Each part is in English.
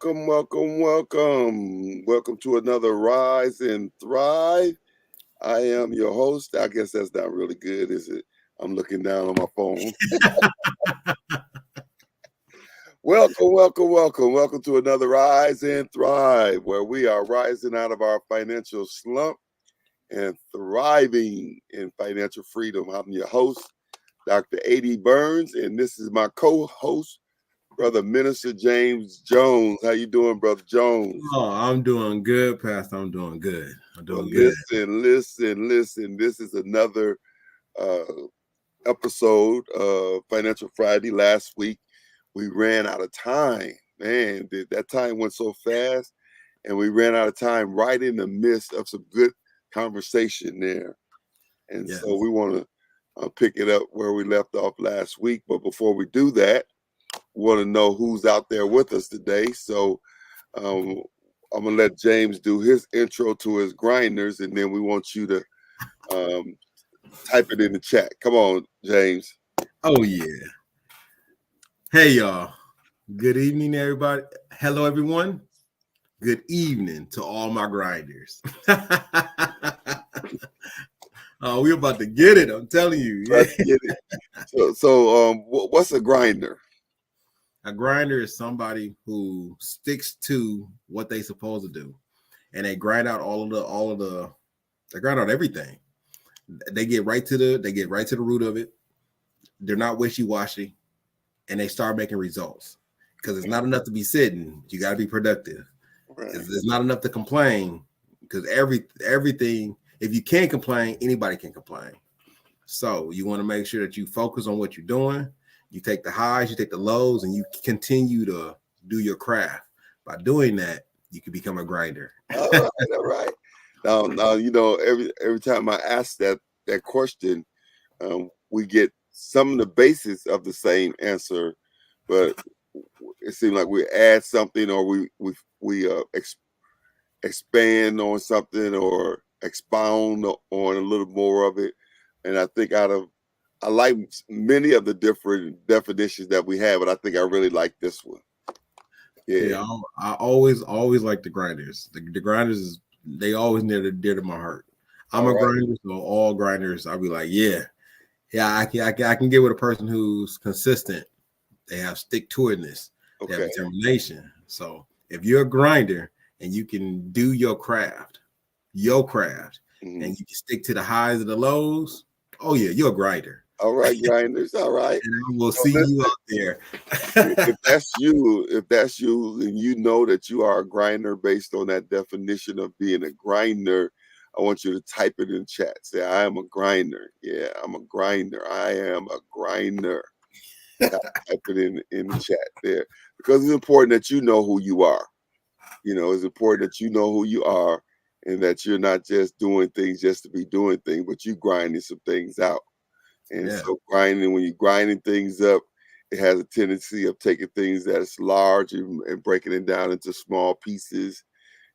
Welcome to another Rise and Thrive. I am your host. I guess that's not really good, is it? I'm looking down on my phone. Welcome to another Rise and Thrive, where we are rising out of our financial slump and thriving in financial freedom. I'm your host, Dr. A.D. Burns, and this is my co-host, Brother Minister James Jones. How you doing, Brother Jones? Oh, I'm doing good, Pastor. I'm doing good. Listen. This is another uh, episode of Financial Friday. Last week, we ran out of time. Man, that time went so fast, and we ran out of time right in the midst of some good conversation there. And Yes. so we want to pick it up where we left off last week. But before we do that, we want to know who's out there with us today. So I'm gonna let James do his intro to his grinders, and then we want you to type it in the chat. Come on, James. Oh yeah. Hey y'all. Good evening, everybody. Hello, everyone. Good evening to all my grinders. Oh, we're about to get it. I'm telling you. Yeah. Let's get it. So, what's a grinder? A grinder is somebody who sticks to what they're supposed to do, and they grind out they grind out everything. They get right to the root of it. They're not wishy-washy, and they start making results. Because it's not enough to be sitting. You got to be productive. Right. It's not enough to complain. Because everything, if you can't complain, anybody can complain. So you want to make sure that you focus on what you're doing. You take the highs, you take the lows, and you continue to do your craft. By doing that, you can become a grinder. All right. Now, every time I ask that question, we get some of the basis of the same answer, but it seems like we add something, or we expand on something, or expound on a little more of it. And I think I like many of the different definitions that we have, but I think I really like this one. Yeah, I always like the grinders. The grinders they always near to my heart. I'm a grinder, so all grinders, I'll be like, yeah, I can get with a person who's consistent. They have stick-to-itness. They have determination. So if you're a grinder and you can do your craft, and you can stick to the highs and the lows, oh yeah, you're a grinder. All right, grinders. All right. And we'll see you out there. If that's you, and you know that you are a grinder based on that definition of being a grinder, I want you to type it in chat. Say, I am a grinder. Yeah, I'm a grinder. I am a grinder. Type it in the chat there, because it's important that you know who you are. It's important that you know who you are, and that you're not just doing things just to be doing things, but you grinding some things out. And so when you're grinding things up, it has a tendency of taking things that's large and breaking it down into small pieces.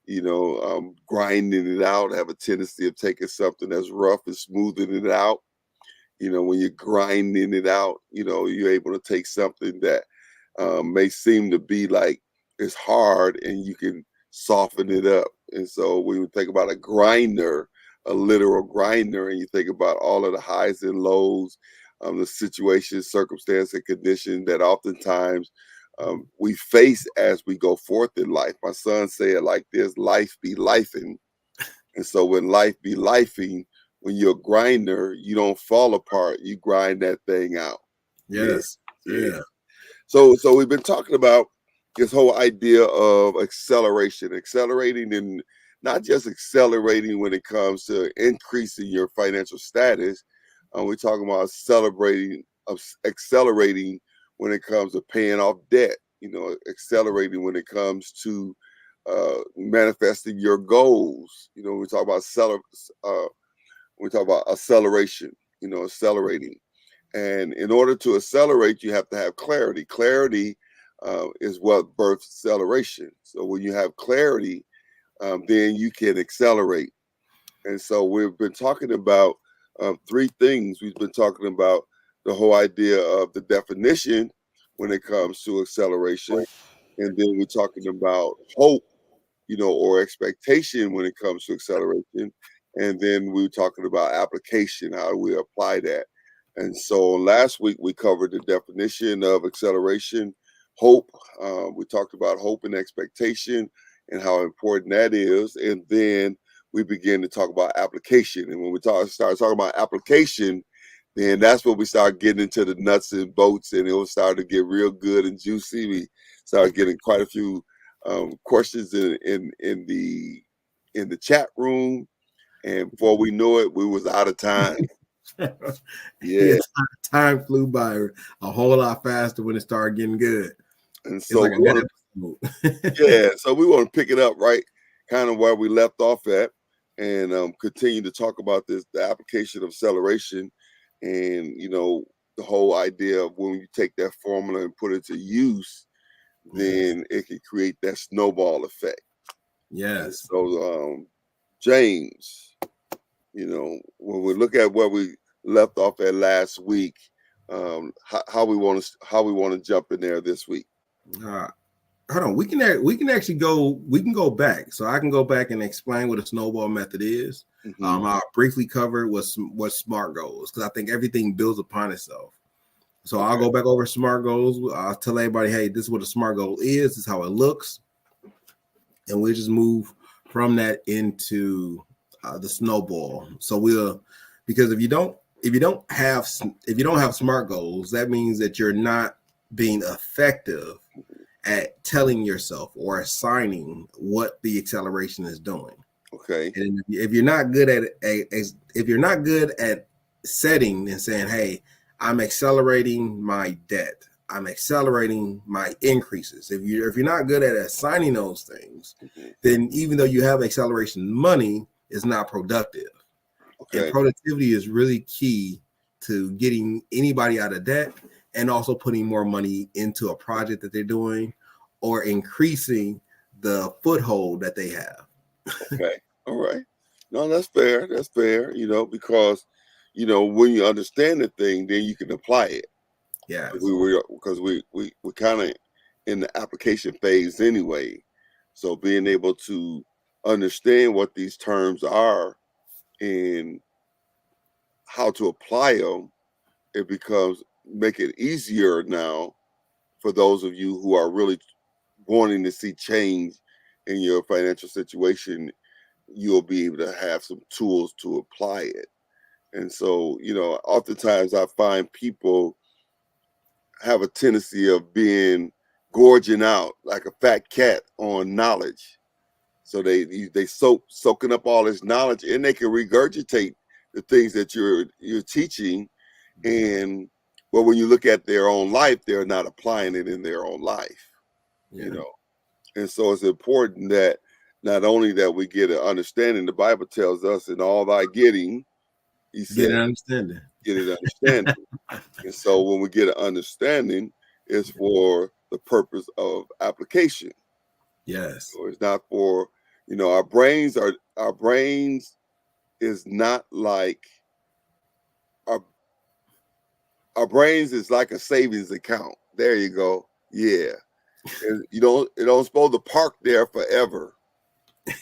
Grinding it out, have a tendency of taking something that's rough and smoothing it out. When you're grinding it out, you're able to take something that may seem to be like it's hard, and you can soften it up. And so when you think about a grinder, a literal grinder, and you think about all of the highs and lows, the situations, circumstance, and condition that oftentimes we face as we go forth in life. My son said like this: life be lifing. And so when life be lifing, when you're a grinder, you don't fall apart. You grind that thing out. Yes. Yeah. So we've been talking about this whole idea of accelerating, and not just accelerating when it comes to increasing your financial status. We're talking about accelerating when it comes to paying off debt. Accelerating when it comes to manifesting your goals. We talk about acceleration. Accelerating. And in order to accelerate, you have to have clarity. Clarity is what births acceleration. So when you have clarity, then you can accelerate. And so we've been talking about three things. We've been talking about the whole idea of the definition when it comes to acceleration. and then we're talking about hope, or expectation when it comes to acceleration. And then we were talking about application, how do we apply that. And so last week we covered the definition of acceleration, hope. We talked about hope and expectation and how important that is. And then we began to talk about application. And when we start talking about application, then that's when we start getting into the nuts and bolts, and it will start to get real good and juicy. We started getting quite a few questions in the chat room, and before we know it, we was out of time. Yeah, Yeah, time flew by a whole lot faster when it started getting good. and It's so like we a good want episode. to, yeah, so we want to pick it up right, kind of where we left off at, and continue to talk about the application of acceleration, and the whole idea of when you take that formula and put it to use, then it can create that snowball effect. And Yes. so, James, when we look at where we left off at last week, how we want to jump in there this week. Uh, Hold on. We can actually go. We can go back. So I can go back and explain what a snowball method is. Mm-hmm. I'll briefly cover what SMART goals, because I think everything builds upon itself. So Okay. I'll go back over SMART goals. I'll tell everybody, hey, this is what a SMART goal is. This is how it looks, and we'll just move from that into the snowball. So because if you don't have SMART goals, that means that you're not being effective at telling yourself or assigning what the acceleration is doing. Okay. And if you're not good at if you're not good at setting and saying, hey, I'm accelerating my debt, I'm accelerating my increases. If you're not good at assigning those things, Mm-hmm. then even though you have acceleration money, it's not productive. And Okay. productivity is really key to getting anybody out of debt, and also putting more money into a project that they're doing, or increasing the foothold that they have. Okay. All right. No, that's fair. That's fair. Because when you understand the thing, then you can apply it. Yes. We kind of in the application phase anyway. So being able to understand what these terms are and how to apply them, it becomes make it easier now for those of you who are really wanting to see change in your financial situation. You'll be able to have some tools to apply it. And so, oftentimes I find people have a tendency of being gorging out like a fat cat on knowledge. So they soaking up all this knowledge, and they can regurgitate the things that you're teaching. And when you look at their own life, they're not applying it in their own life. Yeah. And so it's important that not only that we get an understanding. The Bible tells us, in all thy getting, he Get said, an understanding. get an understanding. And so when we get an understanding, it's for the purpose of application. Yes. So it's not for, our brains is not like our our brains is like a savings account. There you go. Yeah. And it don't supposed to park there forever.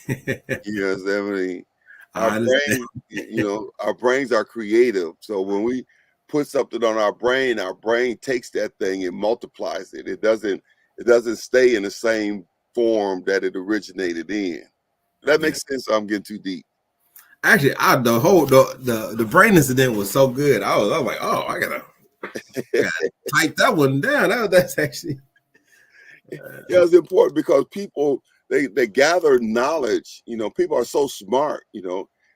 You know what I mean? Our I understand. brain, our brains are creative. So when we put something on our brain takes that thing and multiplies it. It doesn't stay in the same form that it originated in. That Yeah. makes sense. I'm getting too deep. Actually, the brain incident was so good. I was like, oh, I gotta type that one down. That's actually Yeah, it's important because people they gather knowledge. People are so smart.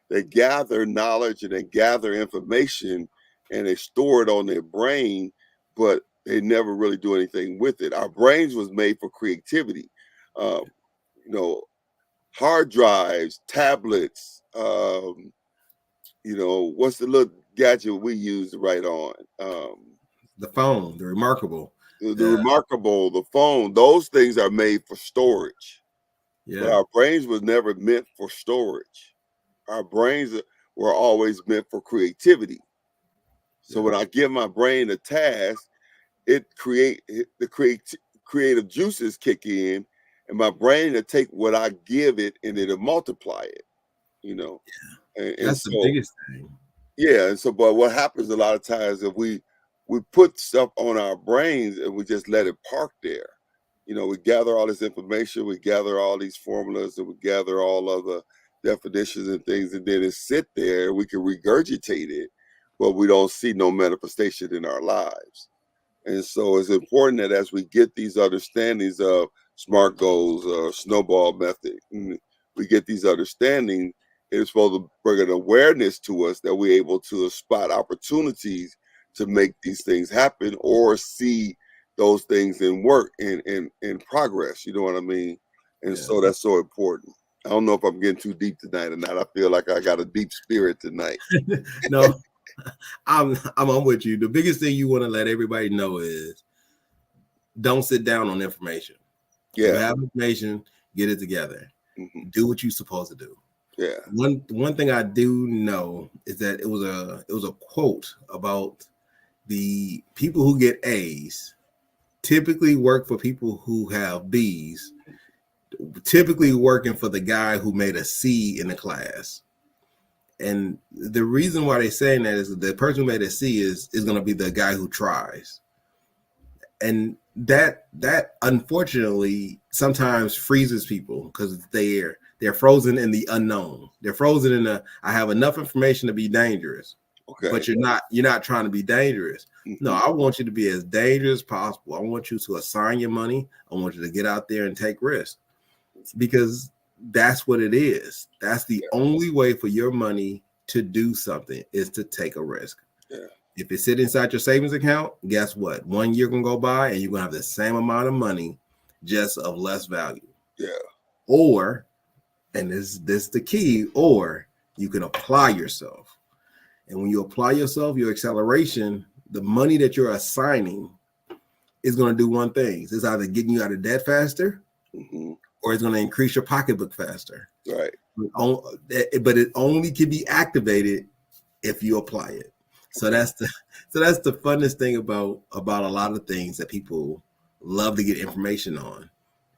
They gather knowledge and they gather information and they store it on their brain, but they never really do anything with it. Our brains was made for creativity. Um, you know, hard drives, tablets. What's the little gadget we use to write on? the phone, the remarkable. The remarkable, the phone. Those things are made for storage. But Yeah. our brains was never meant for storage. Our brains were always meant for creativity. So Yeah. when I give my brain a task, it create the creative juices kick in, and my brain will take what I give it and it'll multiply it, you know. And That's the so biggest thing. yeah, and so but what happens a lot of times if we put stuff on our brains and we just let it park there. You know, we gather all this information, we gather all these formulas, and we gather all of the definitions and things, and then it sit there. We can regurgitate it, but we don't see no manifestation in our lives. And so it's important that as we get these understandings of SMART goals or snowball method, we get these understandings, it's supposed to bring an awareness to us that we're able to spot opportunities to make these things happen or see those things in work in progress. You know what I mean? And so that's so important. I don't know if I'm getting too deep tonight or not. I feel like I got a deep spirit tonight. No, I'm with you. The biggest thing you want to let everybody know is don't sit down on information. Yeah. You have information, get it together. Mm-hmm. Do what you're supposed to do. Yeah. One thing I do know is that it was a quote about the people who get A's typically work for people who have B's, typically working for the guy who made a C in the class. And the reason why they're saying that is the person who made a C is going to be the guy who tries. And that unfortunately sometimes freezes people because they're frozen in the unknown. They're frozen in I have enough information to be dangerous. Okay. But you're not trying to be dangerous. Mm-hmm. No, I want you to be as dangerous as possible. I want you to assign your money. I want you to get out there and take risks because that's what it is. That's the only way for your money to do something is to take a risk. Yeah. If it sits inside your savings account, guess what? 1 year can go by and you're going to have the same amount of money, just of less value. Yeah. Or, and this is the key, or you can apply yourself. And when you apply yourself, your acceleration, the money that you're assigning is going to do one thing. It's either getting you out of debt faster, mm-hmm. or it's going to increase your pocketbook faster. Right. But it only can be activated if you apply it. So that's the funnest thing about a lot of things that people love to get information on.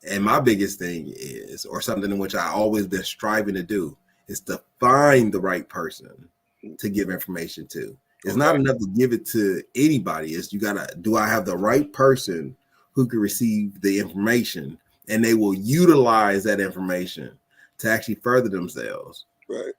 And my biggest thing is, or something in which I always been striving to do, is to find the right person to give information to. It's not enough to give it to anybody. It's do I have the right person who can receive the information and they will utilize that information to actually further themselves. Right.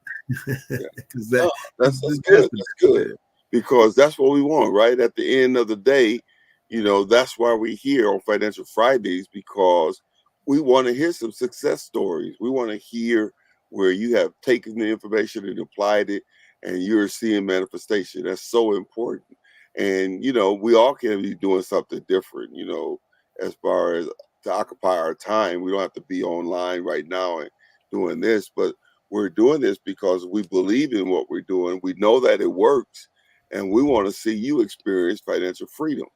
Yeah. That's good. That's good. Because that's what we want, right? At the end of the day, you know, that's why we're here on Financial Fridays, because we want to hear some success stories. We want to hear where you have taken the information and applied it and you're seeing manifestation. That's so important. And, you know, we all can be doing something different, you know, as far as to occupy our time. We don't have to be online right now and doing this, but we're doing this because we believe in what we're doing. We know that it works. And we want to see you experience financial freedom.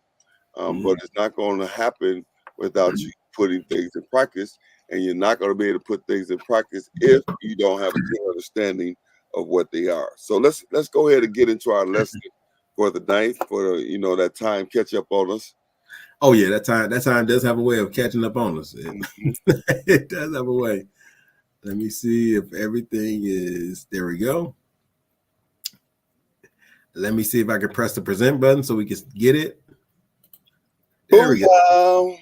But it's not going to happen without you putting things in practice. And you're not going to be able to put things in practice if you don't have a clear understanding of what they are. So let's go ahead and get into our lesson for the ninth, for that time catch up on us. Oh yeah, that time does have a way of catching up on us. It does have a way. Let me see if everything is there. We go. Let me see if I can press the present button so we can get it. There we go.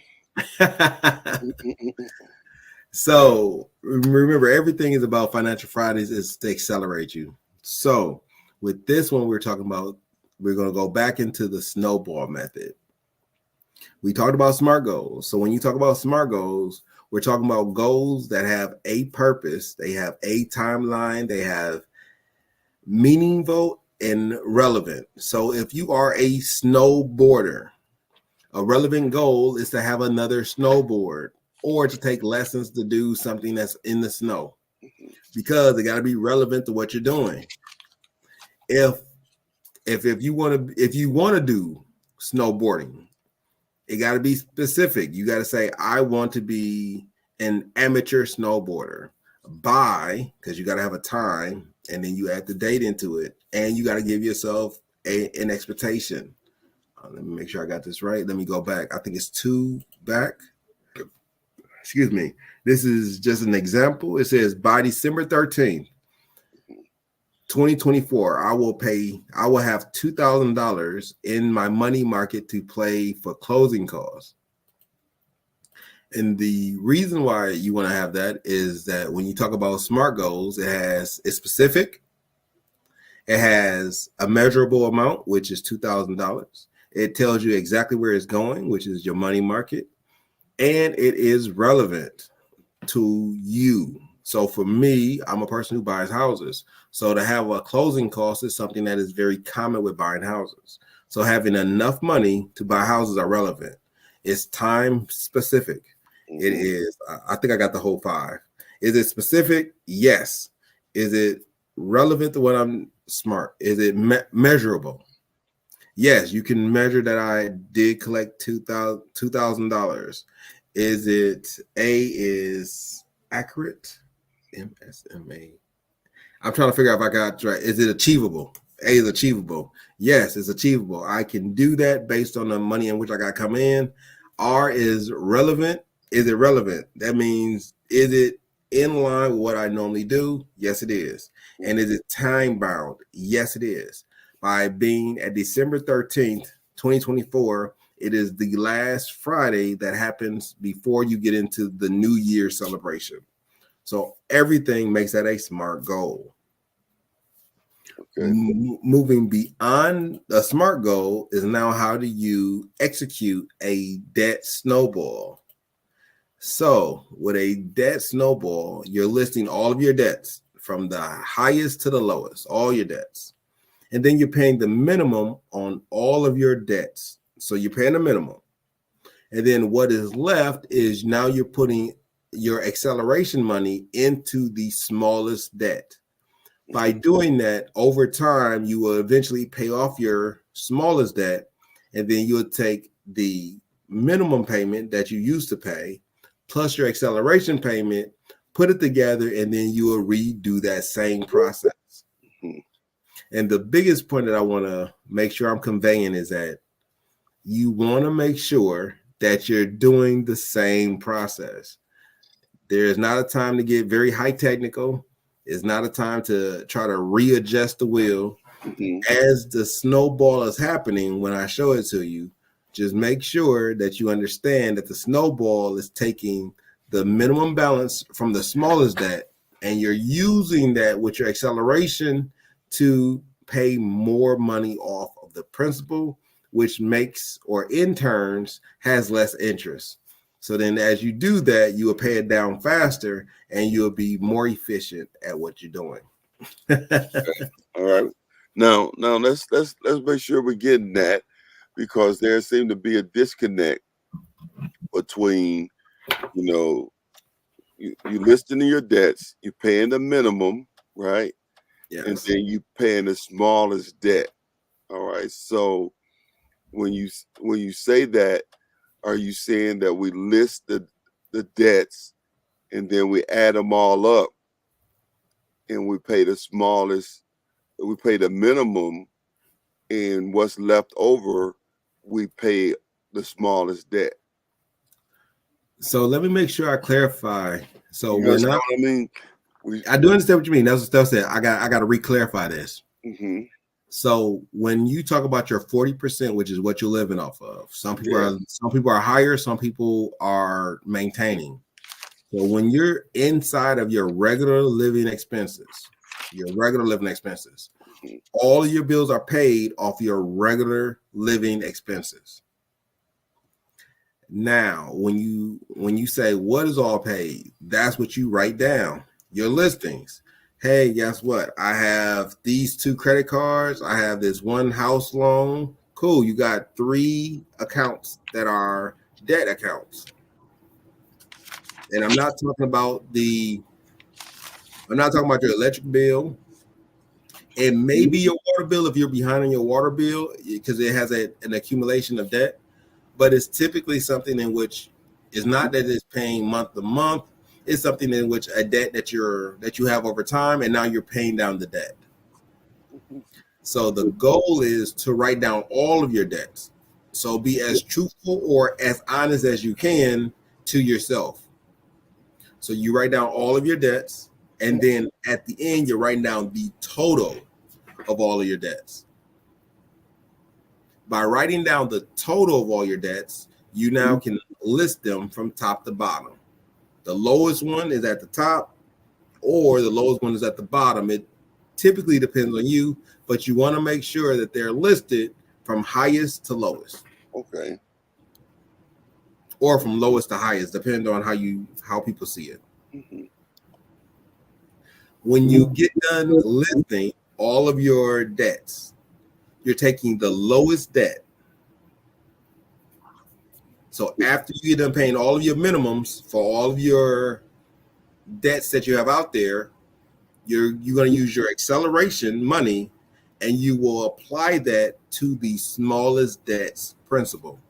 So remember, everything is about Financial Fridays is to accelerate you. So with this one, we're talking about, we're going to go back into the snowball method. We talked about SMART goals. So when you talk about SMART goals, we're talking about goals that have a purpose. They have a timeline. They have meaningful and relevant. So if you are a snowboarder, a relevant goal is to have another snowboard or to take lessons to do something that's in the snow, because they got to be relevant to what you're doing. If you want to do snowboarding, it got to be specific. You got to say, I want to be an amateur snowboarder by, because you got to have a time, and then you add the date into it, and you got to give yourself an expectation. Let me make sure I got this right. Let me go back. I think it's 2 back. Excuse me. This is just an example. It says by December 13th, 2024, I will have $2,000 in my money market to play for closing costs. And the reason why you want to have that is that when you talk about SMART goals, it's specific. It has a measurable amount, which is $2,000. It tells you exactly where it's going, which is your money market. And it is relevant to you. So for me, I'm a person who buys houses. So to have a closing cost is something that is very common with buying houses. So having enough money to buy houses are relevant. It's time specific. Mm-hmm. It is. I think I got the whole 5. Is it specific? Yes. Is it relevant to what I'm smart? Is it measurable? Yes, you can measure that I did collect $2,000. Is it is accurate? MSMA. I'm trying to figure out if I got it right. Is it achievable? A is achievable. Yes, it's achievable. I can do that based on the money in which I got come in. R is relevant. Is it relevant? That means, is it in line with what I normally do? Yes, it is. And is it time bound? Yes, it is. By being at December 13th, 2024, it is the last Friday that happens before you get into the New Year celebration. So everything makes that a SMART goal. Okay. Moving beyond a SMART goal is now how do you execute a debt snowball? So with a debt snowball, you're listing all of your debts from the highest to the lowest, all your debts. And then you're paying the minimum on all of your debts. So you're paying the minimum. And then what is left is now you're putting your acceleration money into the smallest debt. By doing that, over time, you will eventually pay off your smallest debt. And then you'll take the minimum payment that you used to pay, plus your acceleration payment, put it together, and then you will redo that same process. Mm-hmm. And the biggest point that I want to make sure I'm conveying is that you want to make sure that you're doing the same process. There is not a time to get very high technical. It's not a time to try to readjust the wheel. Mm-hmm. As the snowball is happening, when I show it to you, just make sure that you understand that the snowball is taking the minimum balance from the smallest debt, and you're using that with your acceleration to pay more money off of the principal, which makes or in turns has less interest. So then as you do that, you will pay it down faster and you'll be more efficient at what you're doing. Okay. All right. Now let's make sure we're getting that, because there seemed to be a disconnect between, you listing your debts, you're paying the minimum, right? Yes. And then you paying the smallest debt. All right. So when you say that, are you saying that we list the debts and then we add them all up and we pay the smallest, we pay the minimum, and what's left over, we pay the smallest debt? So let me make sure I clarify. So we're not. What I mean, I do understand what you mean. That's what Steph said. I got to re-clarify this. Mm-hmm. So when you talk about your 40%, which is what you're living off of, some people are higher, some people are maintaining. So when you're inside of your regular living expenses, all of your bills are paid off your regular living expenses. Now, when you say what is all paid, that's what you write down, your listings. Hey, guess what? I have these 2 credit cards. I have this 1 house loan. Cool. You got 3 accounts that are debt accounts. And I'm not talking about your electric bill. It may be your water bill if you're behind on your water bill because it has an accumulation of debt. But it's typically something in which it's not that it's paying month to month. It's something in which a debt that you have over time, and now you're paying down the debt. So the goal is to write down all of your debts. So be as truthful or as honest as you can to yourself. So you write down all of your debts, and then at the end, you're writing down the total of all of your debts. By writing down the total of all your debts, you now can list them from top to bottom. The lowest one is at the top, or the lowest one is at the bottom. It typically depends on you, but you want to make sure that they're listed from highest to lowest. Okay. Or from lowest to highest, depending on how people see it. Mm-hmm. When you get done listing all of your debts, you're taking the lowest debt. So after you get done paying all of your minimums for all of your debts that you have out there, you're going to use your acceleration money, and you will apply that to the smallest debts principal.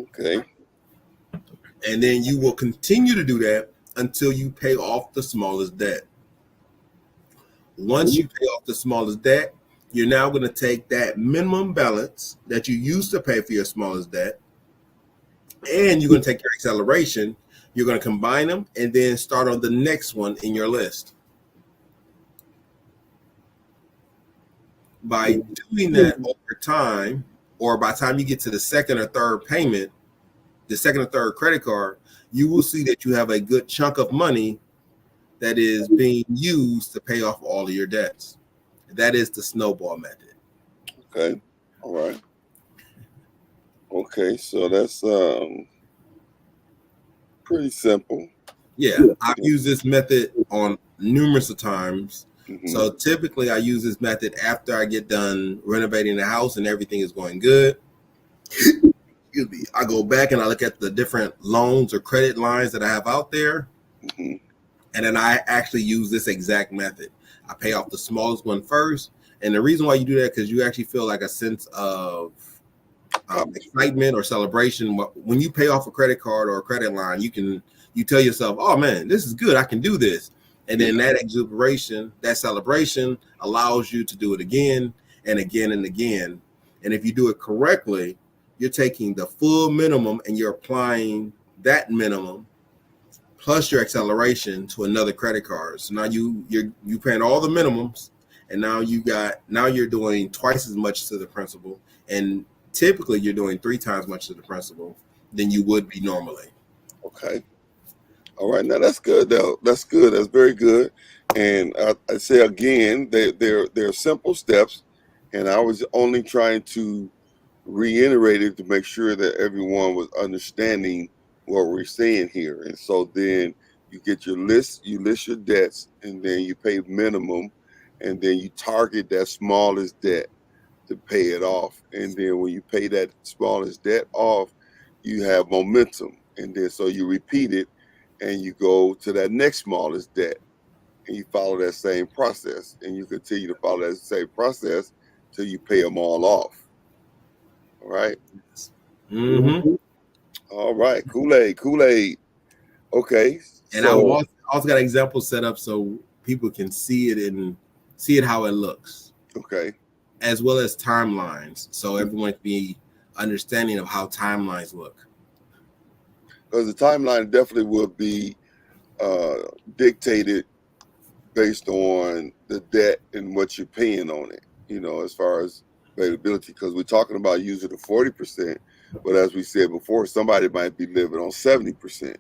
Okay. And then you will continue to do that until you pay off the smallest debt. Once you pay off the smallest debt, you're now going to take that minimum balance that you used to pay for your smallest debt, and you're going to take your acceleration, you're going to combine them, and then start on the next one in your list. By doing that over time, or by the time you get to the second or third payment, the second or third credit card, you will see that you have a good chunk of money that is being used to pay off all of your debts. That is the snowball method. Okay. All right. Okay. So that's pretty simple. Yeah, I've used this method on numerous of times. Mm-hmm. So typically I use this method after I get done renovating the house and everything is going good. Excuse me. I go back and I look at the different loans or credit lines that I have out there. Mm-hmm. And then I actually use this exact method. I pay off the smallest one first. And the reason why you do that, because you actually feel like a sense of excitement or celebration. When you pay off a credit card or a credit line, you tell yourself, oh man, this is good. I can do this. And then that exuberation, that celebration allows you to do it again and again and again. And if you do it correctly, you're taking the full minimum and you're applying that minimum plus your acceleration to another credit card. So now you're paying all the minimums, and now you're doing twice as much to the principal, and typically you're doing 3 times much to the principal than you would be normally. Okay. All right. Now that's good though. That's good. That's very good. And I say again, they're simple steps, and I was only trying to reiterate it to make sure that everyone was understanding what we're saying here. And so then you get your list, you list your debts, and then you pay minimum, and then you target that smallest debt to pay it off. And then when you pay that smallest debt off, you have momentum. And then so you repeat it and you go to that next smallest debt and you follow that same process. And you continue to follow that same process till you pay them all off. All right. Mm-hmm. All right. Kool-Aid. Okay. And I also got examples set up so people can see it and see it how it looks. Okay. As well as timelines, so everyone can be understanding of how timelines look. Because the timeline definitely would be dictated based on the debt and what you're paying on it, as far as availability, because we're talking about using the 40%, but as we said before, somebody might be living on 70%.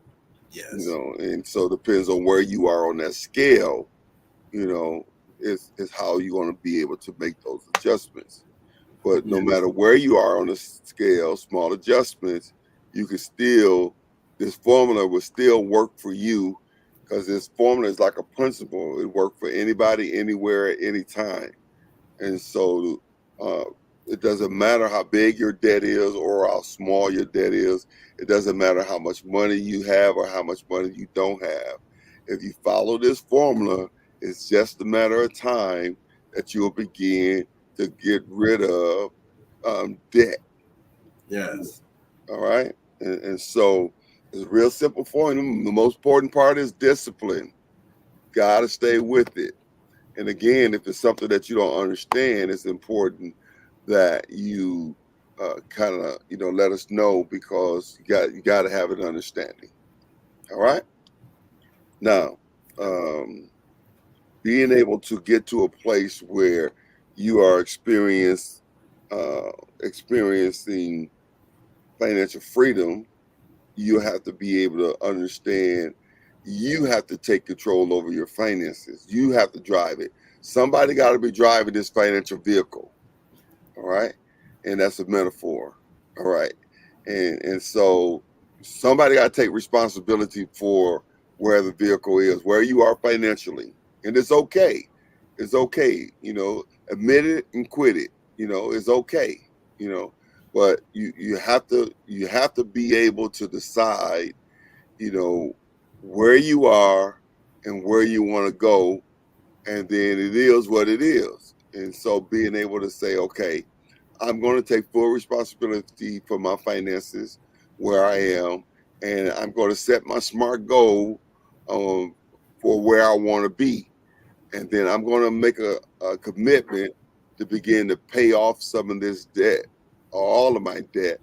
Yes. And so it depends on where you are on that scale, is how you're going to be able to make those adjustments. But no matter where you are on the scale, small adjustments, this formula will still work for you, because this formula is like a principle. It works for anybody, anywhere, at any time. And so it doesn't matter how big your debt is or how small your debt is. It doesn't matter how much money you have or how much money you don't have. If you follow this formula, it's just a matter of time that you'll begin to get rid of debt. Yes. All right. And so It's a real simple formula. The most important part is discipline. Got to stay with it. And again, if it's something that you don't understand, it's important that you kind of let us know, because you got to have an understanding. All right. Now, being able to get to a place where you are experiencing financial freedom, you have to be able to understand you have to take control over your finances. You have to drive it. Somebody got to be driving this financial vehicle. All right. And that's a metaphor. All right. And so somebody got to take responsibility for where the vehicle is, where you are financially. And it's okay. It's okay. Admit it and quit it. It's okay. But you have to be able to decide, where you are and where you want to go, and then it is what it is. And so being able to say, okay, I'm going to take full responsibility for my finances where I am, and I'm going to set my SMART goal for where I want to be. And then I'm going to make a commitment to begin to pay off some of this debt, all of my debt,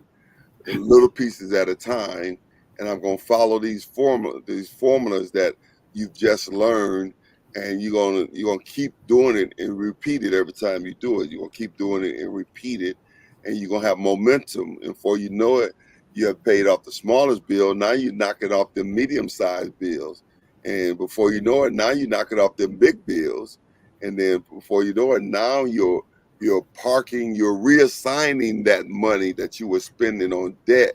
in little pieces at a time. And I'm going to follow these formulas that you've just learned, and you're gonna keep doing it and repeat it every time you do it. You're gonna keep doing it and repeat it, and you're gonna have momentum. And before you know it, you have paid off the smallest bill. Now you're knocking off the medium-sized bills, and before you know it, now you're knocking off the big bills. And then before you know it, now you're reassigning that money that you were spending on debt.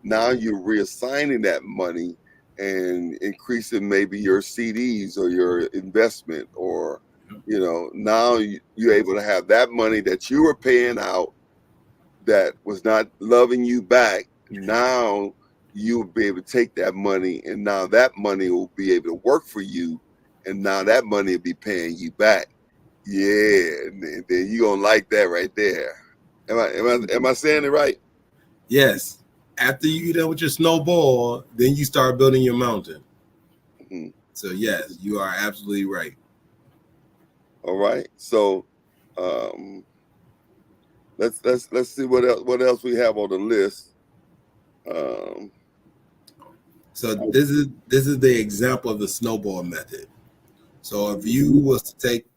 Now you're reassigning that money and increasing maybe your CDs or your investment, or now you're able to have that money that you were paying out that was not loving you back. Now you'll be able to take that money, and now that money will be able to work for you, and now that money will be paying you back. Yeah, and then you're gonna like that right there. Am I saying it right? Yes. After you done with your snowball, then you start building your mountain. Mm-hmm. So yes, you are absolutely right. All right. So let's see what else we have on the list. So this is the example of the snowball method. So if you was to take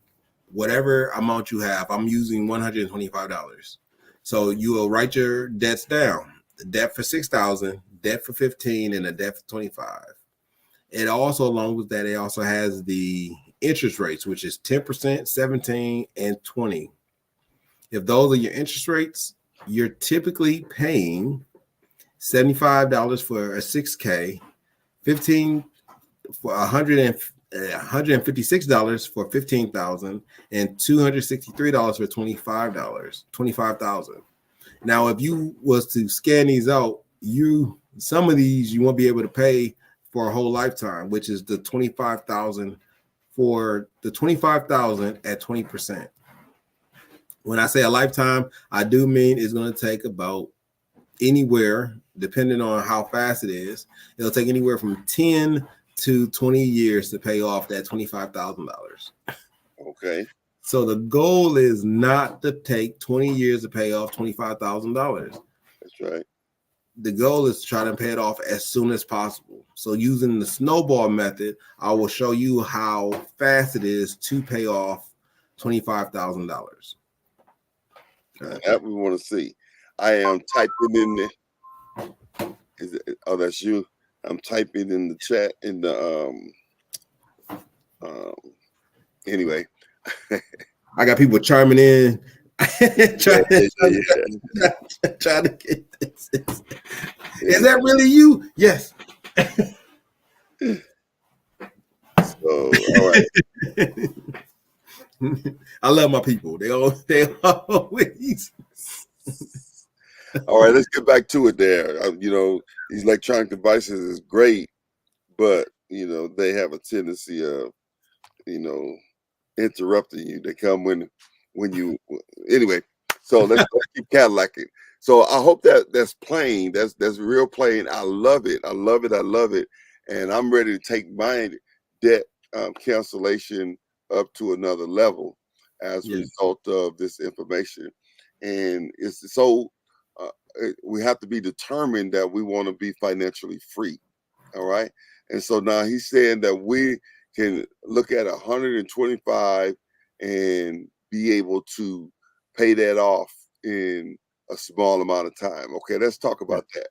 whatever amount you have, I'm using $125. So you will write your debts down. The debt for 6,000, debt for 15, and a debt for 25. It also, along with that, it also has the interest rates, which is 10%, 17, and 20. If those are your interest rates, you're typically paying $75 for a 6K, 15 for $156 for 15,000, and $263 for 25,000. Now, if you was to scan these out, some of these you won't be able to pay for a whole lifetime, which is the 25,000 for the 25,000 at 20%. When I say a lifetime, I do mean it's going to take about anywhere, depending on how fast it is, it'll take anywhere from 10 to 20 years to pay off that $25,000. Okay. So the goal is not to take 20 years to pay off $25,000. That's right. The goal is to try to pay it off as soon as possible. So using the snowball method, I will show you how fast it is to pay off $25,000. Okay. That we want to see. I am typing in the. Oh, that's you. I'm typing in the chat in the anyway. I got people chiming in, trying to get this. Is that really you? Yes. So, all right. I love my people. They always. All right, let's get back to it there. These electronic devices is great, but they have a tendency of interrupting you. They come when you anyway. So let's keep Cadillacing. So I hope that that's plain. That's real plain. I love it. I love it. I love it. And I'm ready to take my debt cancellation up to another level as a Yeah. result of this information. And it's so we have to be determined that we want to be financially free. All right. And so now he's saying that we can look at 125 and be able to pay that off in a small amount of time. Okay, let's talk Yeah. about that.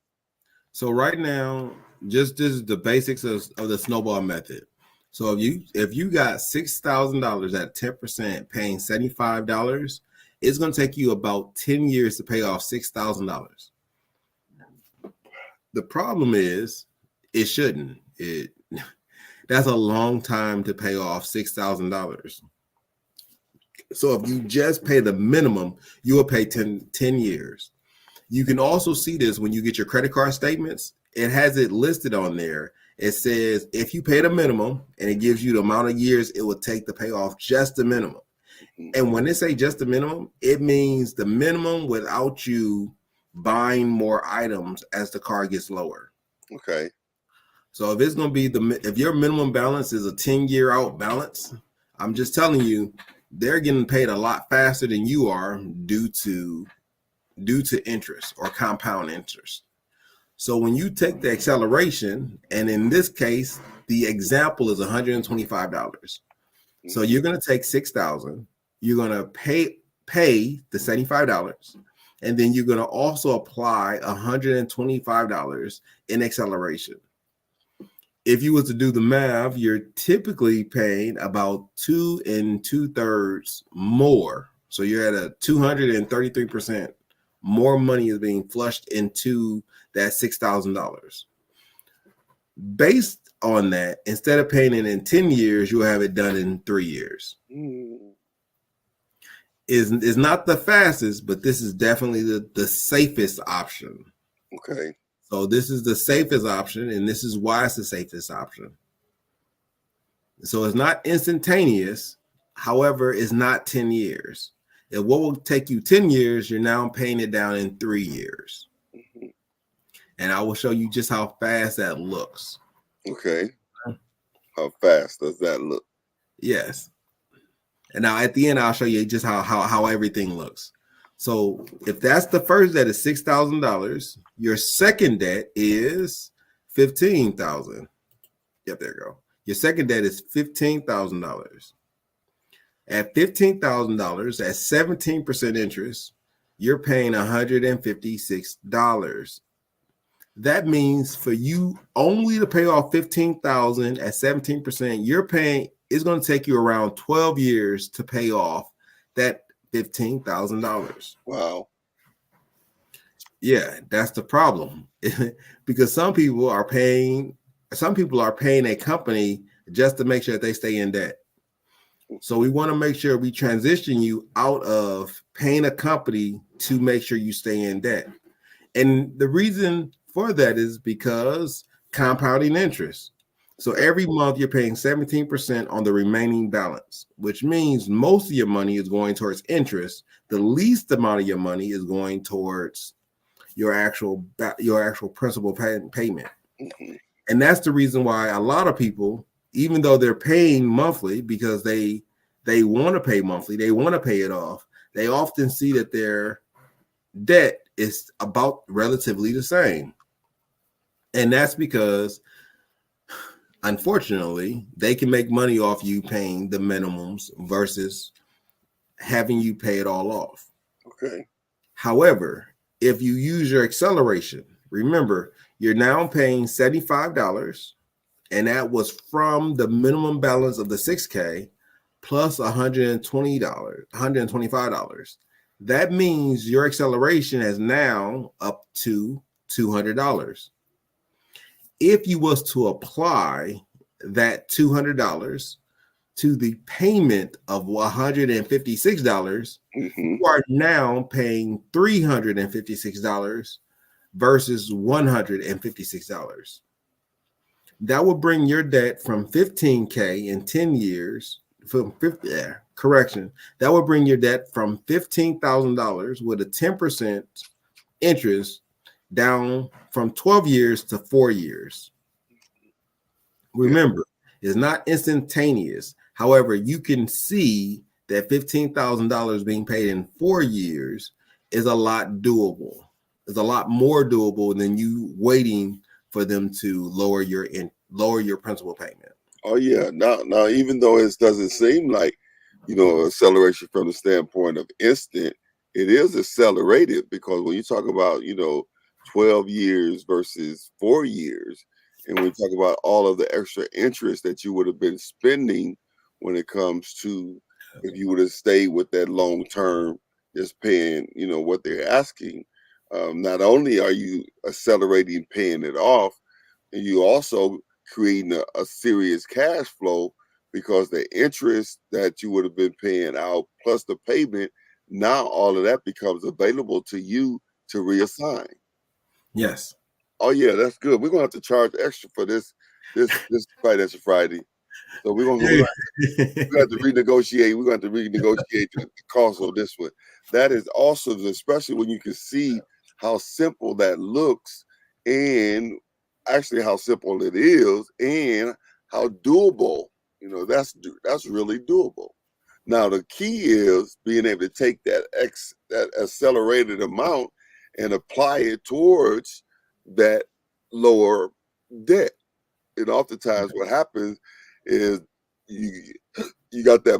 So right now, just this is the basics of the snowball method. So if you got $6,000 at 10%, paying $75, it's going to take you about 10 years to pay off $6,000. The problem is it shouldn't. It That's a long time to pay off $6,000. So if you just pay the minimum, you will pay 10 years. You can also see this when you get your credit card statements. It has it listed on there. It says if you pay the minimum and it gives you the amount of years it would take to pay off just the minimum. And when they say just the minimum, it means the minimum without you buying more items as the car gets lower. Okay. So if it's going to be if your minimum balance is a 10-year out balance, I'm just telling you, they're getting paid a lot faster than you are due to interest or compound interest. So when you take the acceleration, and in this case, the example is $125. So you're going to take 6,000, you're going to pay the $75, and then you're going to also apply $125 in acceleration. If you were to do the math, you're typically paying about 2 2/3 more. So you're at a 233% more money is being flushed into that $6,000. Based on that, instead of paying it in 10 years, you'll have it done in 3 years. Is not the fastest, but this is definitely the safest option. Okay. So this is the safest option, and this is why it's the safest option. So it's not instantaneous. However, it's not 10 years. If what will take you 10 years, you're now paying it down in 3 years. And I will show you just how fast that looks. Okay. How fast does that look? Yes. And now at the end, I'll show you just how everything looks. So if that's the first debt is $6,000, your second debt is $15,000. Yep, there you go. Your second debt is $15,000. At $15,000 at 17% interest, you're paying $156. That means for you only to pay off $15,000 at 17%, you're paying, it's going to take you around 12 years to pay off that $15,000. Wow. Yeah, that's the problem. Because some people are paying a company just to make sure that they stay in debt. So we want to make sure we transition you out of paying a company to make sure you stay in debt. And the reason for that is because compounding interest. So every month you're paying 17% on the remaining balance, which means most of your money is going towards interest. The least amount of your money is going towards your actual principal payment. And that's the reason why a lot of people, even though they're paying monthly because they want to pay monthly, they want to pay it off, they often see that their debt is about relatively the same. And that's because, unfortunately, they can make money off you paying the minimums versus having you pay it all off. Okay. However, if you use your acceleration, remember, you're now paying $75, and that was from the minimum balance of the 6K plus $125. That means your acceleration is now up to $200. If you was to apply that $200 to the payment of $156, you are now paying $356 versus $156. That will bring your debt from 15K in 10 years. That would bring your debt from $15,000 with a 10% interest down from 12 years to 4 years. Yeah. Remember, it's not instantaneous. However, you can see that $15,000 being paid in 4 years is a lot doable. It's a lot more doable than you waiting for them to lower your principal payment. Oh yeah. Now, even though it doesn't seem like, acceleration from the standpoint of instant, it is accelerated because when you talk about, 12 years versus 4 years, and when you talk about all of the extra interest that you would have been spending when it comes to if you would have stayed with that long term, just paying, what they're asking. Not only are you accelerating paying it off, and you also creating a serious cash flow because the interest that you would have been paying out plus the payment, now all of that becomes available to you to reassign. Yes. Oh yeah, that's good. We're gonna have to charge extra for this financial Friday. So Yeah. we have to renegotiate. We're going to have to renegotiate the cost of this one. That is awesome, especially when you can see how simple that looks, and actually how simple it is, and how doable. That's really doable. Now the key is being able to take that accelerated amount and apply it towards that lower debt. And oftentimes, what happens is you you got that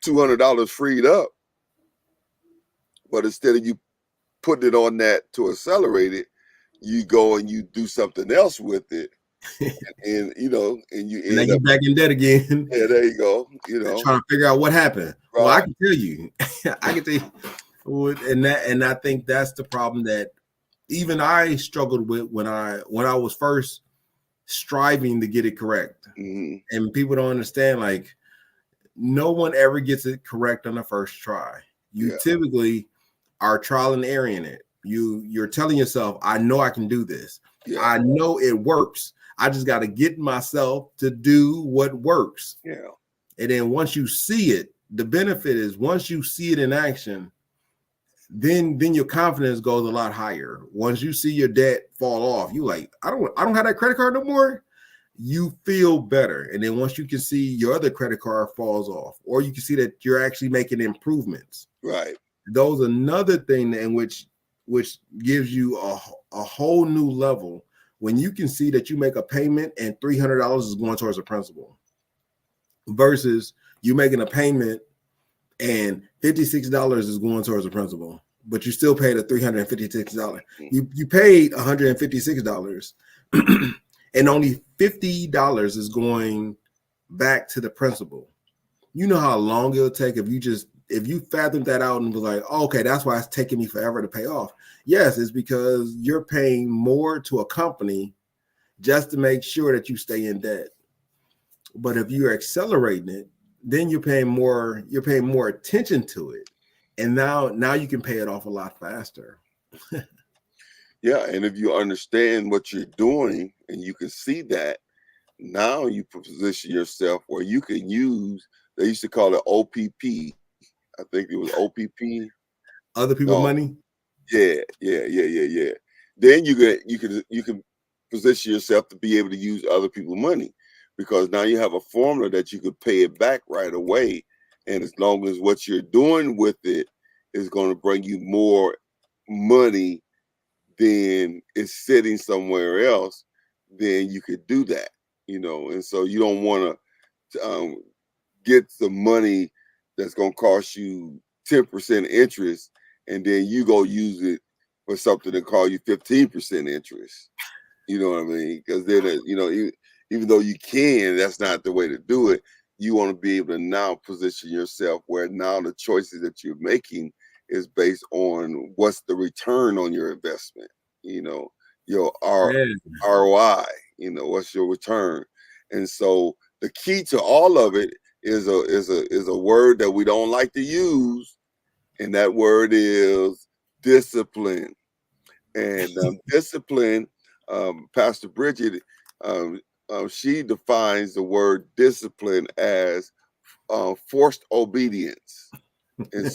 $200 freed up, but instead of you putting it on that to accelerate it, you go and you do something else with it, and you And now end you up. back in debt again. Yeah, there you go. Trying to figure out what happened. Well, I Right. can tell you. I can tell you. And I think that's the problem that even I struggled with when I was first striving to get it correct. Mm-hmm. And people don't understand, like, no one ever gets it correct on the first try. You Yeah. typically are trial and error in it. You're telling yourself, I know I can do this. Yeah. I know it works. I just got to get myself to do what works. Yeah. And then once you see it, the benefit is once you see it in action, then your confidence goes a lot higher. Once you see your debt fall off, you like, I don't have that credit card no more. You feel better. And then once you can see your other credit card falls off, or you can see that you're actually making improvements. Right. Those another thing in which gives you a whole new level when you can see that you make a payment and $300 is going towards a principal versus you making a payment and $56 is going towards the principal, but you still paid a $356. You paid $156 and only $50 is going back to the principal. You know how long it'll take if you fathom that out and was like, oh, okay, that's why it's taking me forever to pay off. Yes, it's because you're paying more to a company just to make sure that you stay in debt. But if you're accelerating it, then you're paying more attention to it. And now you can pay it off a lot faster. Yeah. And if you understand what you're doing and you can see that, now you position yourself where you can use, they used to call it OPP. I think it was OPP. Other people No. money? Yeah. Then you can position yourself to be able to use other people's money, because now you have a formula that you could pay it back right away. And as long as what you're doing with it is going to bring you more money than it's sitting somewhere else, then you could do that. And so you don't want to get the money that's going to cost you 10% interest, and then you go use it for something that call you 15% interest. You know what I mean? Because then, even though you can, that's not the way to do it. You want to be able to now position yourself where now the choices that you're making is based on what's the return on your investment. Your ROI. What's your return? And so the key to all of it is a word that we don't like to use, and that word is discipline. And discipline, Pastor Bridget, she defines the word discipline as forced obedience. And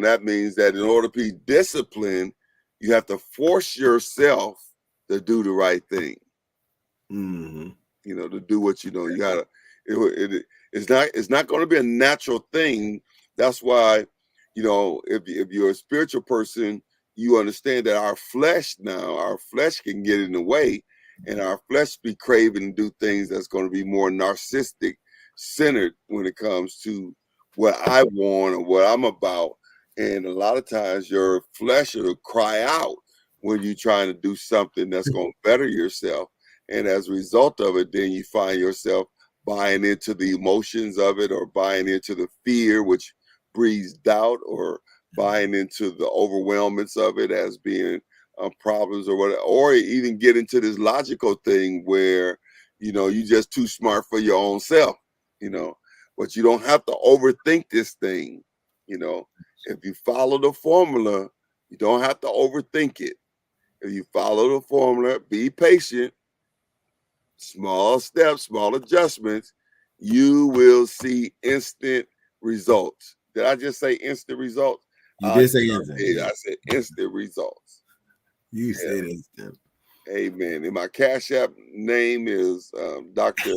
that means that in order to be disciplined, You have to force yourself to do the right thing. Mm-hmm. You know, to do what you know. You gotta. It's not going to be a natural thing. That's why, you know, if you're a spiritual person, you understand that our flesh can get in the way, and our flesh be craving to do things that's going to be more narcissistic centered when it comes to what I want or what I'm about. And a lot of times your flesh will cry out when you're trying to do something that's going to better yourself. And as a result of it, then you find yourself buying into the emotions of it, or buying into the fear, which breeds doubt, or buying into the overwhelmance of it as being problems or whatever, or even get into this logical thing where, you know, you're just too smart for your own self, you know, but you don't have to overthink this thing, you know. If you follow the formula, you don't have to overthink it. If you follow the formula, be patient, small steps, small adjustments, you will see instant results. Did I just say instant results? You did say instant. Yeah, Yeah. I said instant results. You Yeah. said instant. Amen. And my Cash App name is Dr.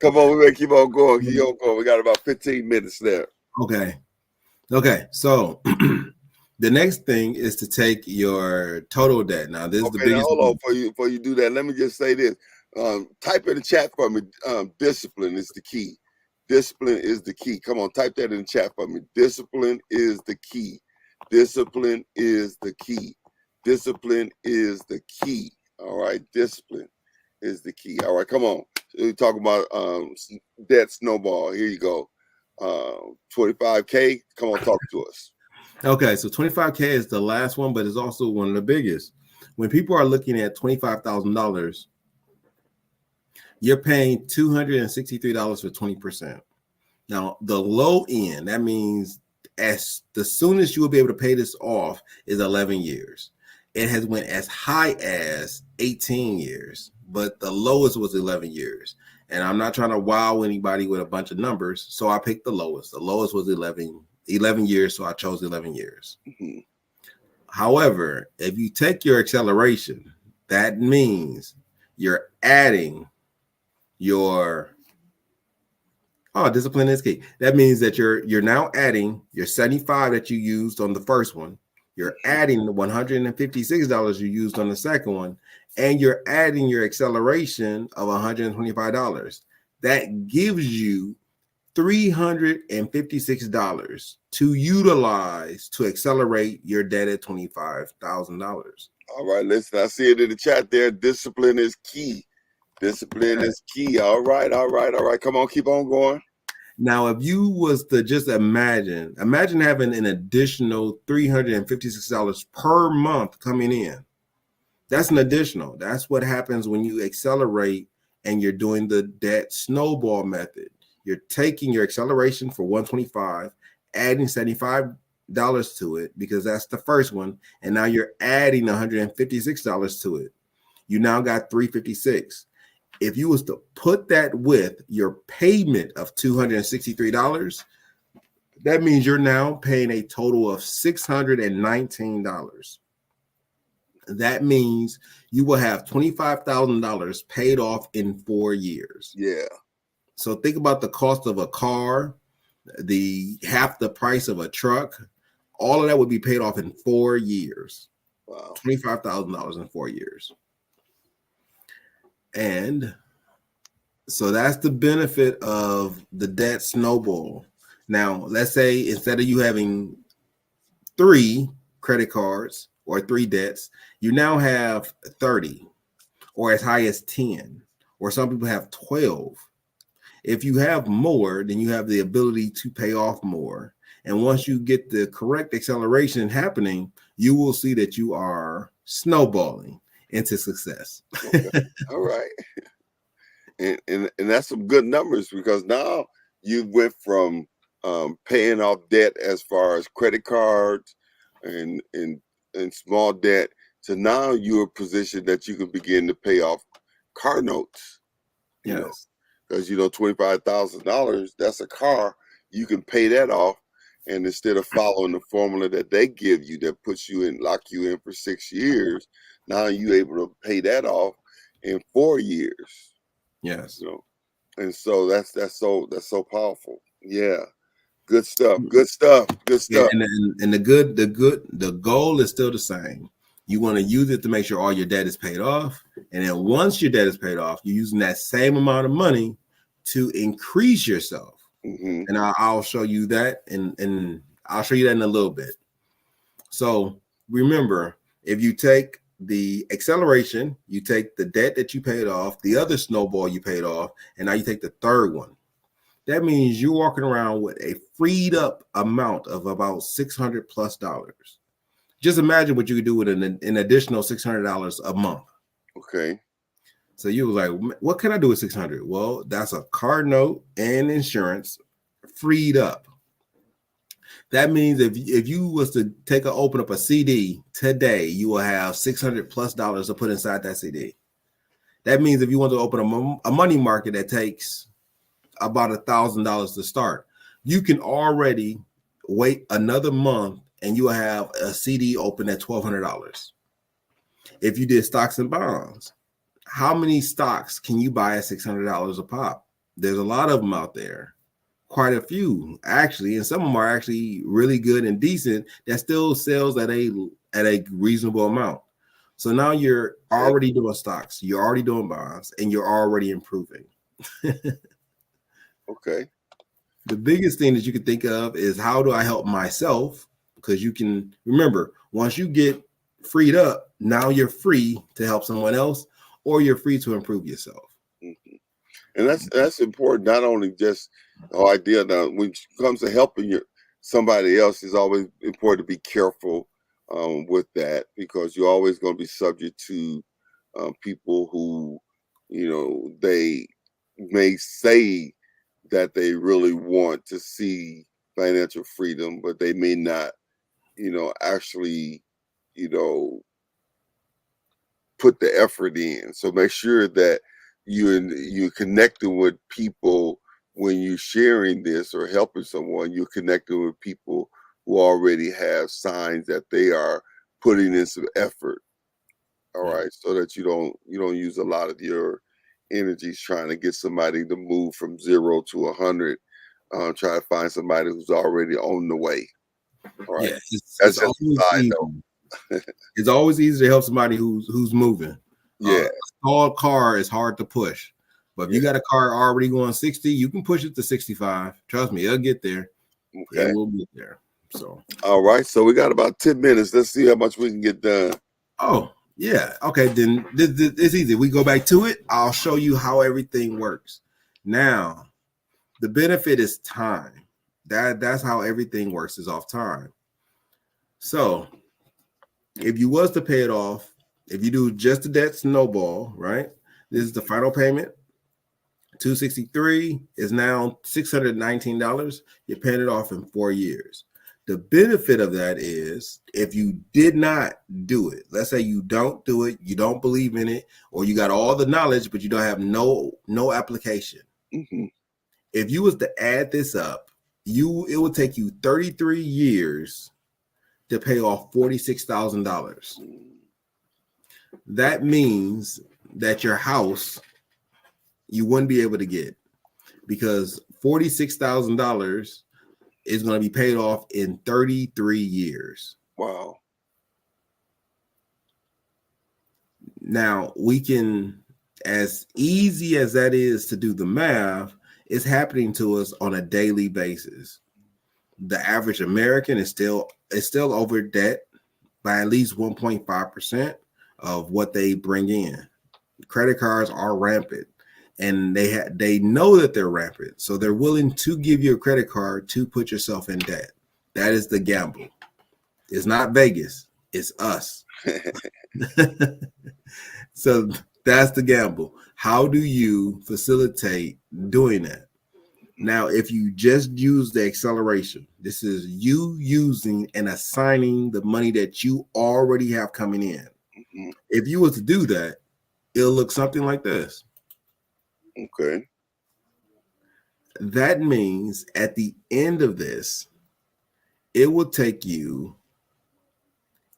Come on, we better keep on going. Keep on going. We got about 15 minutes left. Okay. So the next thing is to take your total debt. Now, this is the Okay, now biggest. hold on before you do that. Let me just say this. Type in the chat for me. Discipline is the key. Discipline is the key. Come on, type that in the chat for me. Discipline is the key. Discipline is the key. Discipline is the key. All right, discipline is the key. All right, come on. We're talking about debt snowball. Here you go. 25K. Come on, talk to us. Okay, so 25K is the last one, but it's also one of the biggest. When people are looking at $25,000, you're paying $263 for 20%. Now, the low end, that means as the soonest you will be able to pay this off is 11 years. It has went as high as 18 years, but the lowest was 11 years. And I'm not trying to wow anybody with a bunch of numbers, so I picked the lowest. The lowest was 11 years, so I chose 11 years. Mm-hmm. However, if you take your acceleration, that means you're adding your discipline is key. That means that you're now adding your 75 that you used on the first one. You're adding the $156 you used on the second one, and you're adding your acceleration of $125. That gives you $356 to utilize to accelerate your debt at $25,000. All right, listen, I see it in the chat there. Discipline is key. Discipline is key. All right. Come on, keep on going. Now, if you was to just imagine having an additional $356 per month coming in. That's an additional. That's what happens when you accelerate and you're doing the debt snowball method. You're taking your acceleration for 125, adding $75 to it because that's the first one, and now you're adding $156 to it. You now got $356. If you was to put that with your payment of $263, that means you're now paying a total of $619. That means you will have $25,000 paid off in 4 years. Yeah. So think about the cost of a car, the half the price of a truck. All of that would be paid off in 4 years. Wow. $25,000 in 4 years. And so that's the benefit of the debt snowball. Now, let's say instead of you having 3 credit cards or 3 debts, you now have 30 or as high as 10, or some people have 12. If you have more, then you have the ability to pay off more. And once you get the correct acceleration happening, you will see that you are snowballing into success. Okay. All right. And that's some good numbers, because now you went from paying off debt as far as credit cards and small debt to now you're positioned that you can begin to pay off car notes. You Yes. know, because $25,000, that's a car. You can pay that off, And instead of following the formula that they give you that puts you in, lock you in for 6 years, now you're able to pay that off in 4 years. Yes. You know, and so that's so powerful. Yeah, good stuff. Good stuff. Good Yeah, stuff. and the goal is still the same. You want to use it to make sure all your debt is paid off, and then once your debt is paid off, you're using that same amount of money to increase yourself. Mm-hmm. And I'll show you that, and I'll show you that in a little bit. So remember, if you take the acceleration, you take the debt that you paid off, the other snowball you paid off, and now you take the third one. That means you're walking around with a freed up amount of about $600+. Just imagine what you could do with an additional $600 a month. Okay. So you was like, what can I do with 600? Well, that's a car note and insurance freed up. That means if you was to open up a CD today, you will have $600+ to put inside that CD. That means if you want to open a money market that takes about $1,000 to start, you can already wait another month and you will have a CD open at $1,200. If you did stocks and bonds, how many stocks can you buy at $600 a pop? There's a lot of them out there, quite a few actually, and some of them are actually really good and decent that still sells at a reasonable amount. So now you're already doing stocks, you're already doing bonds, and you're already improving. Okay. The biggest thing that you can think of is, how do I help myself? Because you can remember, once you get freed up, now you're free to help someone else, or you're free to improve yourself. Mm-hmm. And that's important. Not only just the idea now, when it comes to helping somebody else, it's always important to be careful with that, because you're always going to be subject to people who, they may say that they really want to see financial freedom, but they may not, actually, put the effort in. So make sure that you're connecting with people when you're sharing this or helping someone. You're connecting with people who already have signs that they are putting in some effort. All right, so that you don't use a lot of your energies trying to get somebody to move from 0 to 100. Try to find somebody who's already on the way. All right, Yeah, it's that's just always a side easy. note. It's always easy to help somebody who's moving. Yeah, A tall car is hard to push, but if you got a car already going 60, you can push it to 65. Trust me, it'll get there. okay. It will get there. So, all right, so we got about 10 minutes. Let's see how much we can get done. oh yeah, okay. Then it's easy. We go back to it. I'll show you how everything works. Now, the benefit is time. That's how everything works, is off time. So if you was to pay it off, if you do just the debt snowball, right? This is the final payment. 263 is now $619. You're paying it off in 4 years. The benefit of that is, if you did not do it, let's say you don't do it, you don't believe in it, or you got all the knowledge but you don't have no application. Mm-hmm. If you was to add this up, it would take you 33 years to pay off $46,000. That means that your house you wouldn't be able to get, because $46,000 is going to be paid off in 33 years. Wow. Now, we can, as easy as that is to do the math, it's happening to us on a daily basis. The average American is still over debt by at least 1.5% of what they bring in. Credit cards are rampant, and they know that they're rampant, so they're willing to give you a credit card to put yourself in debt. That is the gamble. It's not Vegas, it's us. So that's the gamble. How do you facilitate doing that? Now, if you just use the acceleration, this is you using and assigning the money that you already have coming in. Mm-hmm. If you were to do that, it'll look something like this. Okay. That means at the end of this, it will take you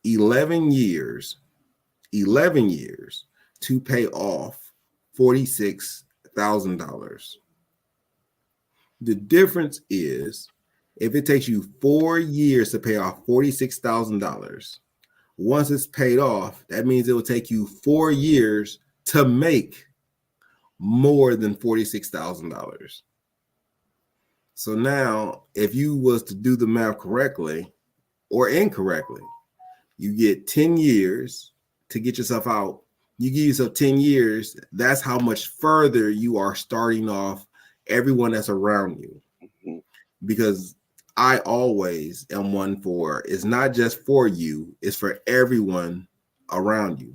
11 years, 11 years to pay off $46,000. The difference is if it takes you 4 years to pay off $46,000, once it's paid off, that means it will take you 4 years to make more than $46,000. So now, if you was to do the math correctly or incorrectly, you get 10 years to get yourself out. You give yourself 10 years. That's how much further you are starting off everyone that's around you. Mm-hmm. Because I always am one for, it's not just for you, it's for everyone around you.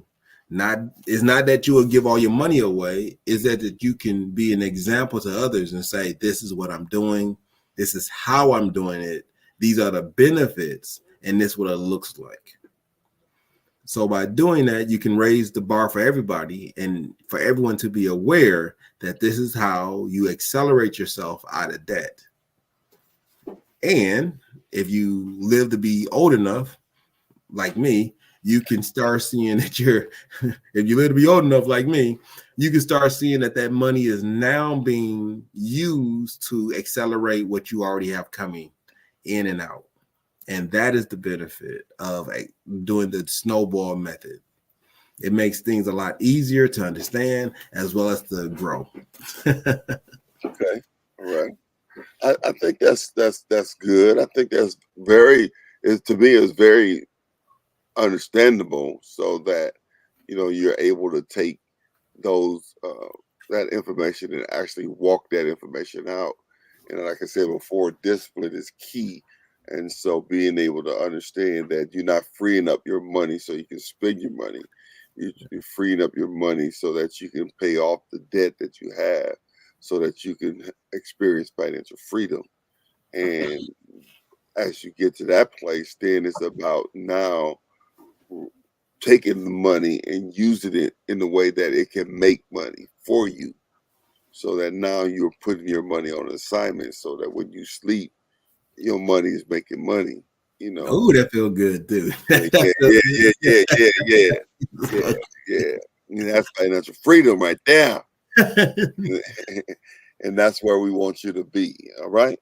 It's not that you will give all your money away, it's that you can be an example to others and say, this is what I'm doing, this is how I'm doing it, these are the benefits, and this is what it looks like. So by doing that, you can raise the bar for everybody and for everyone to be aware that this is how you accelerate yourself out of debt. And if you live to be old enough, like me, you can start seeing that if you live to be old enough like me, you can start seeing that money is now being used to accelerate what you already have coming in and out. And that is the benefit of doing the snowball method. It makes things a lot easier to understand as well as to grow. Okay. All right. I think that's good. I think that's to me is very understandable, so that you're able to take those that information and actually walk that information out. And like I said before, discipline is key. And so being able to understand that you're not freeing up your money so you can spend your money. You're freeing up your money so that you can pay off the debt that you have, so that you can experience financial freedom. And as you get to that place, then it's about now taking the money and using it in the way that it can make money for you, so that now you're putting your money on assignment, so that when you sleep, your money is making money. Oh, that feels good, dude. Yeah, yeah. And that's financial freedom right there. And that's where we want you to be. All right.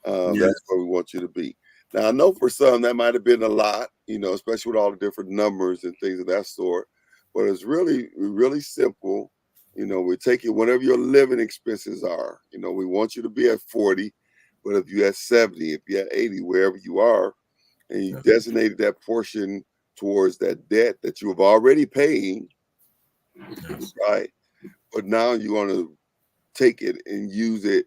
Yes. That's where we want you to be. Now, I know for some that might have been a lot, especially with all the different numbers and things of that sort. But it's really, really simple. We're taking whatever your living expenses are. We want you to be at 40, but if you're at 70, if you're at 80, wherever you are, and you designated that portion towards that debt that you have already paid, right? But now you're going to take it and use it.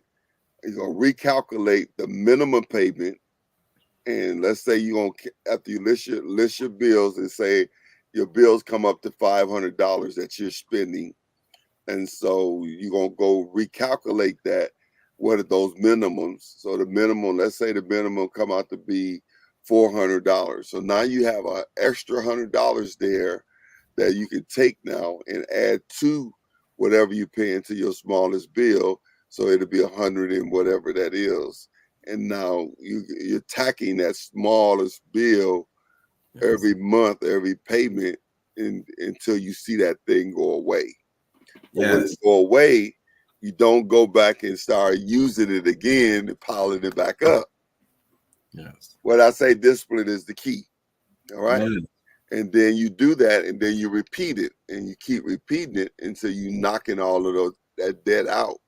You're going to recalculate the minimum payment. And let's say you're going to, after you list your bills and say your bills come up to $500 that you're spending. And so you're going to go recalculate that. What are those minimums? So the minimum, let's say the minimum come out to be $400. So now you have an extra $100 there that you can take now and add to whatever you pay into your smallest bill. So it'll be 100 and whatever that is. And now you're tacking that smallest bill every month, every payment, until you see that thing go away. But when it go away, you don't go back and start using it again and piling it back up. Yes. What I say, discipline is the key. All right. And then you do that, and then you repeat it, and you keep repeating it until you knocking all of that debt out.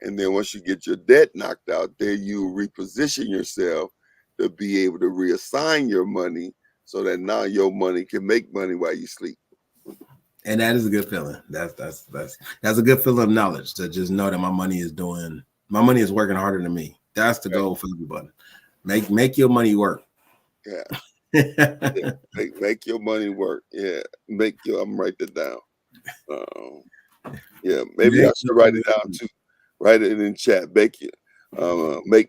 And then once you get your debt knocked out, then you reposition yourself to be able to reassign your money, so that now your money can make money while you sleep. And that is a good feeling. That's a good feeling of knowledge, to just know that my money is working harder than me. That's the goal for everybody. Make your money work. Yeah. Yeah. Make your money work. Yeah. I'm write that down. Yeah. Maybe I should write it down too. Write it in chat. Make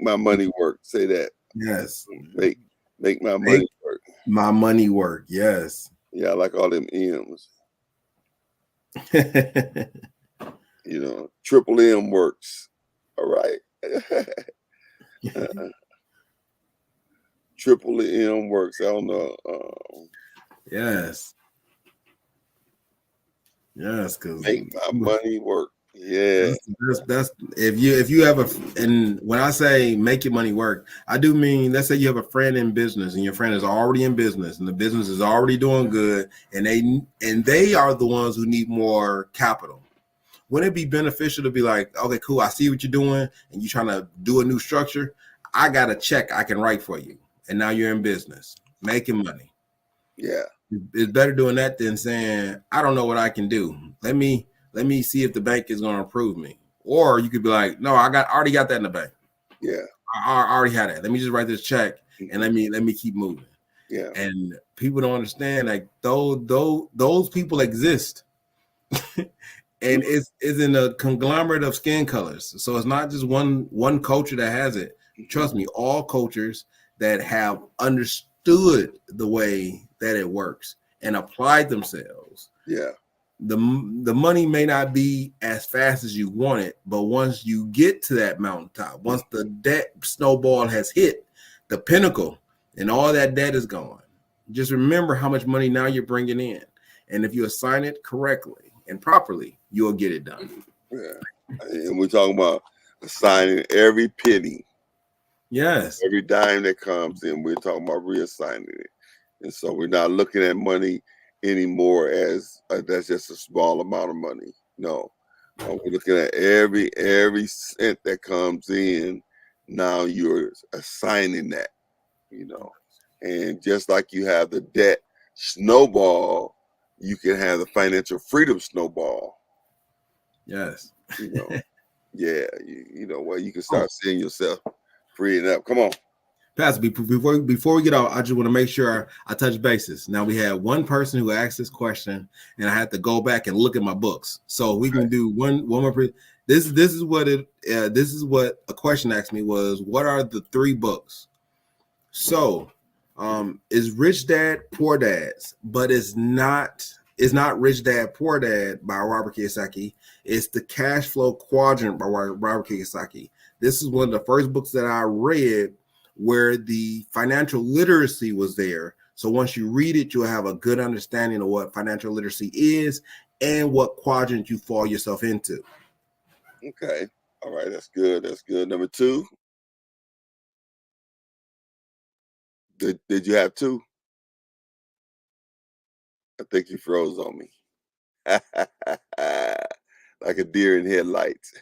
my money work. Say that. Yes. Make my money work. My money work. Yes. Yeah, I like all them M's. Triple M works. All right. Triple M works. I don't know. Yes. Yes, because Make my money work. Yeah. that's if you have and when I say make your money work, I do mean, let's say you have a friend in business and your friend is already in business and the business is already doing good and they are the ones who need more capital. Wouldn't it be beneficial to be like, okay, cool, I see what you're doing and you're trying to do a new structure. I got a check I can write for you. And now you're in business, making money. Yeah. It's better doing that than saying, I don't know what I can do. Let me see if the bank is going to approve me. Or you could be like, no, I already got that in the bank. Yeah. I already had it. Let me just write this check and let me keep moving. Yeah. And people don't understand, like those people exist. And it's in a conglomerate of skin colors. So it's not just one culture that has it. Trust me, all cultures that have understood the way that it works and applied themselves. Yeah. The money may not be as fast as you want it, but once you get to that mountaintop, once the debt snowball has hit the pinnacle and all that debt is gone, just remember how much money now you're bringing in. And if you assign it correctly and properly, you'll get it done. Yeah. And we're talking about assigning every penny. Yes. Every dime that comes in, we're talking about reassigning it. And so we're not looking at money anymore as that's just a small amount of money. No. We're looking at every cent that comes in. Now you're assigning that, And just like you have the debt snowball, you can have the financial freedom snowball. Yes. Yeah, where you can start seeing yourself freeing up. Come on. Pastor, before we get out, I just want to make sure I touch bases. Now we had one person who asked this question, and I had to go back and look at my books. So we can do one more. This is what a question asked me was, what are the 3 books? So, is Rich Dad Poor Dads, but it's not Rich Dad Poor Dad by Robert Kiyosaki. It's the Cash Flow Quadrant by Robert Kiyosaki. This is one of the first books that I read where the financial literacy was there. So once you read it, you'll have a good understanding of what financial literacy is and what quadrant you fall yourself into. Okay. All right. That's good. That's good. Number 2. Did you have 2? I think you froze on me. Like a deer in headlights.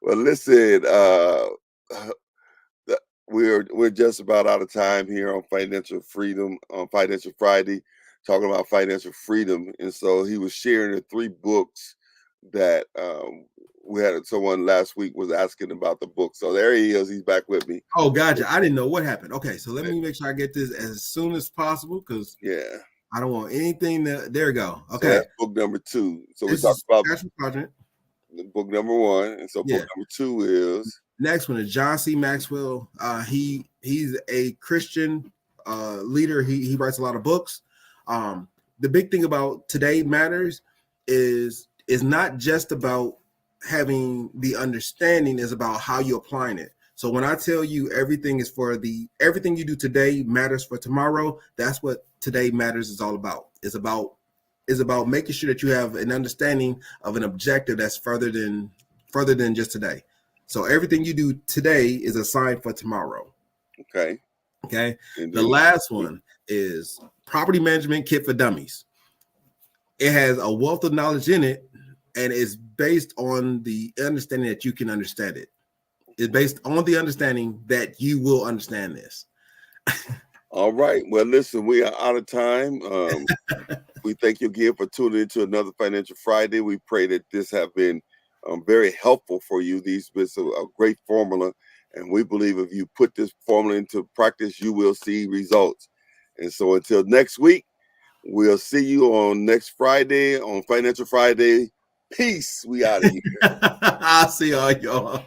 Well, listen, we're just about out of time here on Financial Freedom, on Financial Friday, talking about financial freedom. And so he was sharing the 3 books that we had. Someone last week was asking about the book. So there he is. He's back with me. Oh, gotcha. I didn't know what happened. Okay, so let me make sure I get this as soon as possible because I don't want anything there we go. Okay. So that's book number 2. So we talked about book number 1. And so book number 2 is next one is John C. Maxwell. He's a Christian leader. He writes a lot of books. The big thing about Today Matters is not just about having the understanding, is about how you're applying it. So when I tell you everything you do today matters for tomorrow, that's what Today Matters is all about. It's about making sure that you have an understanding of an objective that's further than just today. So everything you do today is assigned for tomorrow. Okay. Indeed. The last one is Property Management Kit for Dummies. It has a wealth of knowledge in it, and it's based on the understanding that you can understand it. It's based on the understanding that you will understand this. All right. Well, listen, we are out of time. We thank you again for tuning into another Financial Friday. We pray that this have been very helpful for you. These been a great formula. And we believe if you put this formula into practice, you will see results. And so until next week, we'll see you on next Friday on Financial Friday. Peace. We out of here. I'll see all y'all.